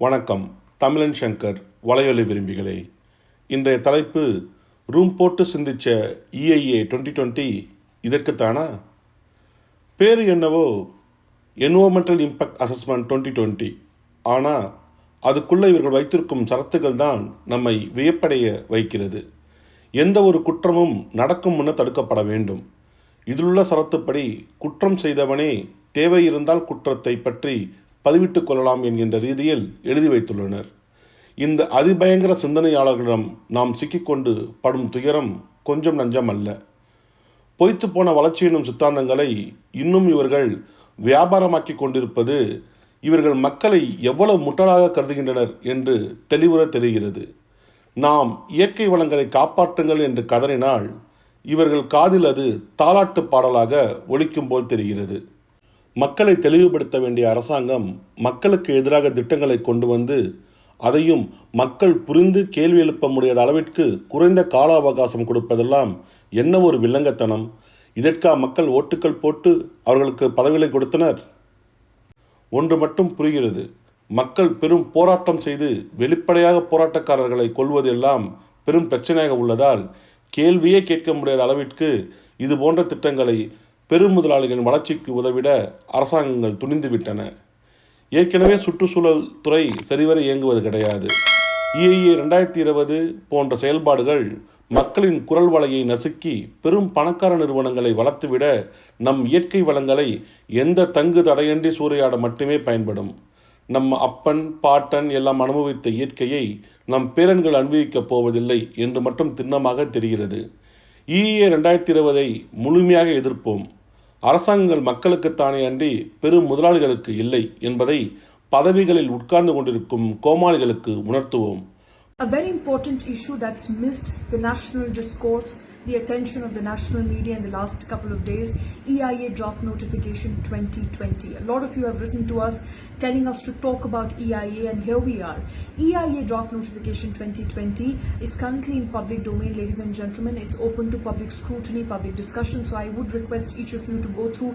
வணக்கம். தமிழன்சங்கர் வலையொலி விரும்பிகளே, இன்றைய தலைப்பு ரூம் போட்டு சிந்திச்ச EIA 2020 இதற்குத்தானா? பேர் என்னவோ என்வரன்மெண்டல் இம்பேக்ட் அசஸ்மெண்ட் 2020. ஆனால் அதுக்குள்ள இவர்கள் வைத்திருக்கும் சரத்துகள் தான் நம்மை வியப்படைய வைக்கிறது. எந்த ஒரு குற்றமும் நடக்கும் முன்ன தடுக்கப்பட வேண்டும். இதிலுள்ள சரத்துப்படி குற்றம் செய்தவனே தேவை இருந்தால் குற்றத்தை பற்றி பதிவிட்டுக் கொள்ளலாம் என்கின்ற ரீதியில் எழுதி வைத்துள்ளனர். இந்த அதிபயங்கர சிந்தனையாளர்களிடம் நாம் சிக்கிக்கொண்டு படும் துயரம் கொஞ்சம் நஞ்சம் அல்ல. பொய்த்து போன வளர்ச்சி என்னும் சித்தாந்தங்களை இன்னும் இவர்கள் வியாபாரமாக்கி கொண்டிருப்பது இவர்கள் மக்களை எவ்வளவு முட்டாளாக கருதுகின்றனர் என்று தெளிவுற தெரிகிறது. நாம் இயற்கை வளங்களை காப்பாற்றுங்கள் என்று கதறினால் இவர்கள் காதில் அது தாலாட்டு பாடலாக ஒலிக்கும் போல் தெரிகிறது. மக்களை தெளிவுபடுத்த வேண்டிய அரசாங்கம் மக்களுக்கு எதிராக திட்டங்களை கொண்டு வந்து அதையும் மக்கள் புரிந்து கேள்வி எழுப்ப முடியாத அளவிற்கு குறைந்த கால அவகாசம் கொடுப்பதெல்லாம் என்ன ஒரு வில்லங்கத்தனம்! இதற்கா மக்கள் ஓட்டுக்கள் போட்டு அவர்களுக்கு பதவிகளை கொடுத்தனர்? ஒன்று மட்டும் புரிகிறது. மக்கள் பெரும் போராட்டம் செய்து வெளிப்படையாக போராட்டக்காரர்களை கொள்வது எல்லாம் பெரும் பிரச்சனையாக உள்ளதால் கேள்வியே கேட்க முடியாத அளவிற்கு இது போன்ற திட்டங்களை பெரும் முதலாளிகளின் வளர்ச்சிக்கு உதவிட அரசாங்கங்கள் துணிந்துவிட்டன. ஏற்கனவே சுற்றுச்சூழல் துறை சரிவர இயங்குவது கிடையாது. EIA 2020 போன்ற செயல்பாடுகள் மக்களின் குரல் வலையை நசுக்கி பெரும் பணக்கார நிறுவனங்களை வளர்த்துவிட நம் இயற்கை வளங்களை எந்த தங்கு தடையின்றி சூறையாட மட்டுமே பயன்படும். நம் அப்பன் பாட்டன் எல்லாம் அனுபவித்த இயற்கையை நம் பேரன்கள் அனுபவிக்கப் போவதில்லை என்று மட்டும் திண்ணமாக தெரிகிறது. EIA 2020 முழுமையாக எதிர்ப்போம். அரசாங்கங்கள் மக்களுக்குத்தானே அன்றி பெரும் முதலாளிகளுக்கு இல்லை என்பதை பதவிகளில் உட்கார்ந்து கொண்டிருக்கும் கோமாளிகளுக்கு உணர்த்துவோம். A very important issue that's missed the national discourse, the attention of the national media in the last couple of days, EIA draft notification 2020. A lot of you have written to us telling us to talk about EIA, and here we are. EIA draft notification 2020 is currently in public domain, ladies and gentlemen. It's open to public scrutiny, public discussion. So I would request each of you to go through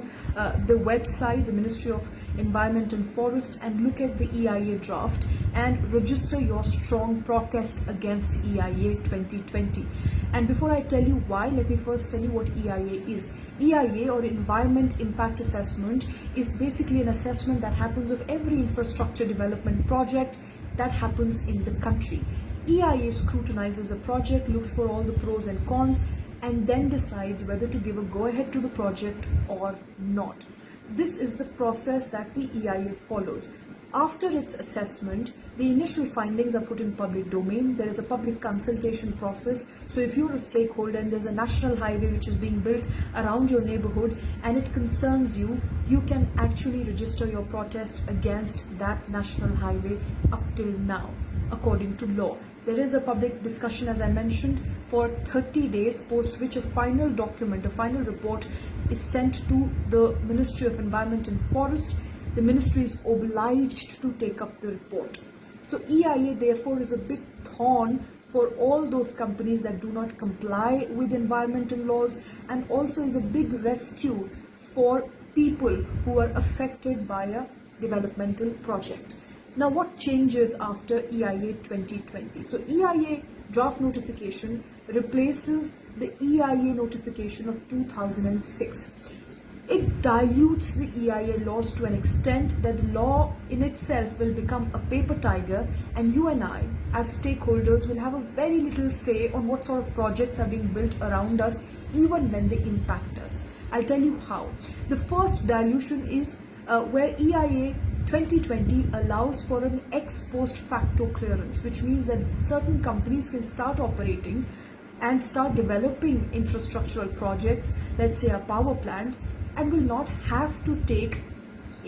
the website, the Ministry of Environment and Forest, and look at the EIA draft and register your strong protest against EIA 2020. And before I tell you why, let me first tell you what EIA is. EIA, or Environment Impact Assessment, is basically an assessment that happens of every infrastructure development project that happens in the country. EIA scrutinizes a project, looks for all the pros and cons, and then decides whether to give a go-ahead to the project or not. This is the process that the EIA follows. After its assessment, the initial findings are put in public domain. There is a public consultation process. So if you're a stakeholder and there's a national highway which is being built around your neighborhood and it concerns you, you can actually register your protest against that national highway up till now, according to law. There is a public discussion, as I mentioned, for 30 days, post which a final document, a final report is sent to the Ministry of Environment and Forest. The ministry is obliged to take up the report. So EIA therefore is a big thorn for all those companies that do not comply with environmental laws, and also is a big rescue for people who are affected by a developmental project. Now, what changes after EIA 2020? So EIA draft notification replaces the EIA notification of 2006. It dilutes the EIA laws to an extent that the law in itself will become a paper tiger, and you and I, as stakeholders, will have a very little say on what sort of projects are being built around us, even when they impact us. I'll tell you how. The first dilution is where EIA 2020 allows for an ex post facto clearance, which means that certain companies can start operating and start developing infrastructural projects, let's say a power plant, and will not have to take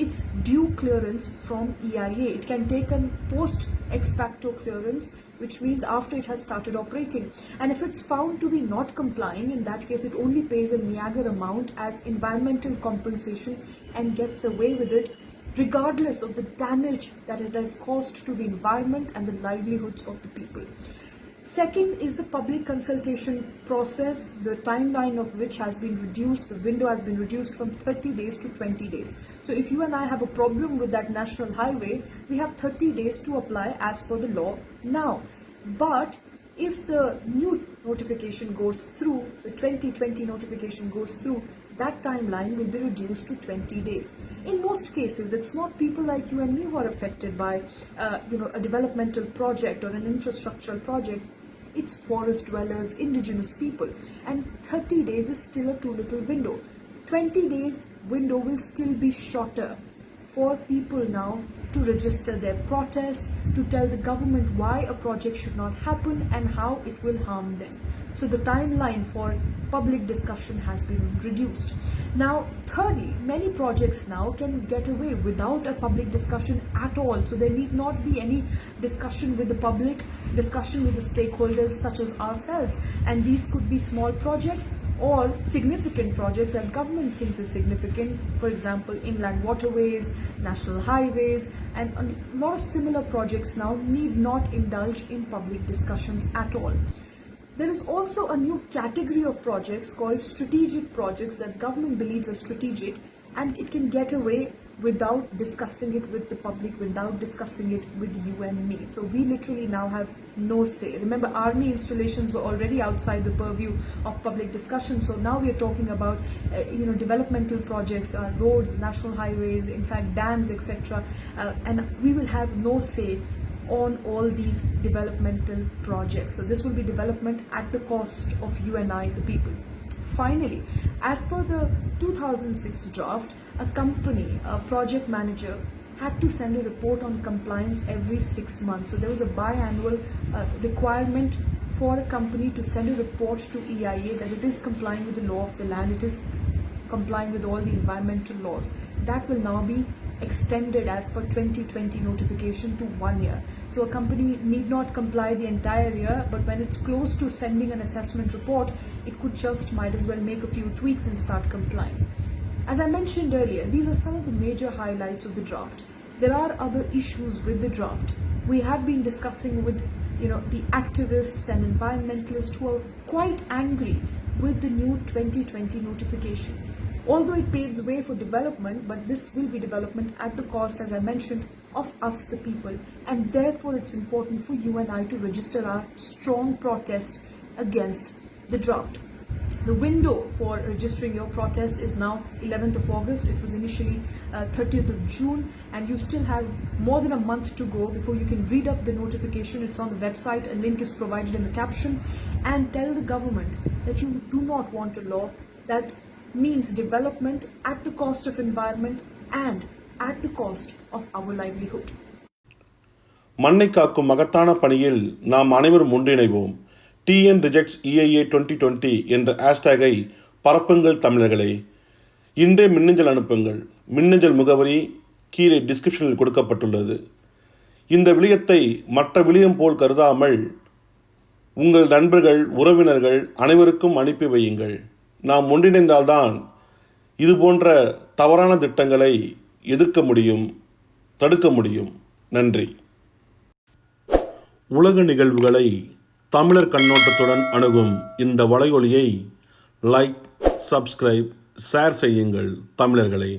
its due clearance from EIA. It can take a post ex facto clearance, which means after it has started operating. And if it's found to be not complying, in that case it only pays a meager amount as environmental compensation and gets away with it, regardless of the damage that it has caused to the environment and the livelihoods of the people. Second is the public consultation process, the timeline of which has been reduced, the window has been reduced from 30 days to 20 days. So if you and I have a problem with that national highway, we have 30 days to apply as per the law now. But if the new notification goes through, the 2020 notification goes through, that timeline will be reduced to 20 days. In most cases, it's not people like you and me who are affected by a developmental project or an infrastructural project. It's forest dwellers, indigenous people. And 30 days is still a too little window. 20 days window will still be shorter for people now to register their protest, to tell the government why a project should not happen and how it will harm them. So the timeline for public discussion has been reduced. Now, thirdly, many projects now can get away without a public discussion at all. So there need not be any discussion with the public, discussion with the stakeholders such as ourselves. And these could be small projects or significant projects that government thinks is significant, for example, inland waterways, national highways, and a lot of similar projects now need not indulge in public discussions at all. There is also a new category of projects called strategic projects that government believes are strategic, and it can get away without discussing it with the public, without discussing it with you and me. So we literally now have no say. Remember, army installations were already outside the purview of public discussion. So now we are talking about developmental projects, roads, national highways, in fact dams, etc. And we will have no say on all these developmental projects. So this will be development at the cost of you and I, the people. Finally, as per the 2006 draft, a company, a project manager, had to send a report on compliance every 6 months. So there was a biannual requirement for a company to send a report to EIA that it is complying with the law of the land, it is complying with all the environmental laws. That will now be extended as per 2020 notification to 1 year. So a company need not comply the entire year, but when it's close to sending an assessment report, it could just might as well make a few tweaks and start complying. As I mentioned earlier, these are some of the major highlights of the draft. There are other issues with the draft. We have been discussing with the activists and environmentalists who are quite angry with the new 2020 notification. Although it paves way for development, but this will be development at the cost, as I mentioned, of us the people. And therefore it's important for you and I to register our strong protest against the draft. The window for registering your protest is now 11th of August. It was initially 30th of June, and you still have more than a month to go before you can read up the notification. It's on the website. A link is provided in the caption. And tell the government that you do not want a law that means development at the cost of environment and at the cost of our livelihood. மண்ணை காக்கும் மகத்தான பணியில் நாம் அனைவரும் ஒன்றிணைவோம். TN rejects EIA 2020 என்ற ஹேஷ்டேகை பரப்புங்கள் தமிழர்களே. இன்றே மின்னஞ்சல் அனுப்புங்கள். மின்னஞ்சல் முகவரி கீழே டிஸ்கிரிப்ஷனில் கொடுக்கப்பட்டுள்ளது. இந்த விடயத்தை மற்ற விடயம் போல் கருதாமல் உங்கள் நண்பர்கள், உறவினர்கள் அனைவருக்கும் அனுப்பி வையுங்கள். நாம் ஒன்றிணைந்தால்தான் இது போன்ற தவறான திட்டங்களை எதிர்க்க முடியும், தடுக்க முடியும். நன்றி. உலக நிகழ்வுகளை தமிழர் கண்ணோட்டத்துடன் அணுகும் இந்த வலையொலியை லைக், சப்ஸ்கிரைப், ஷேர் செய்யுங்கள் தமிழர்களே.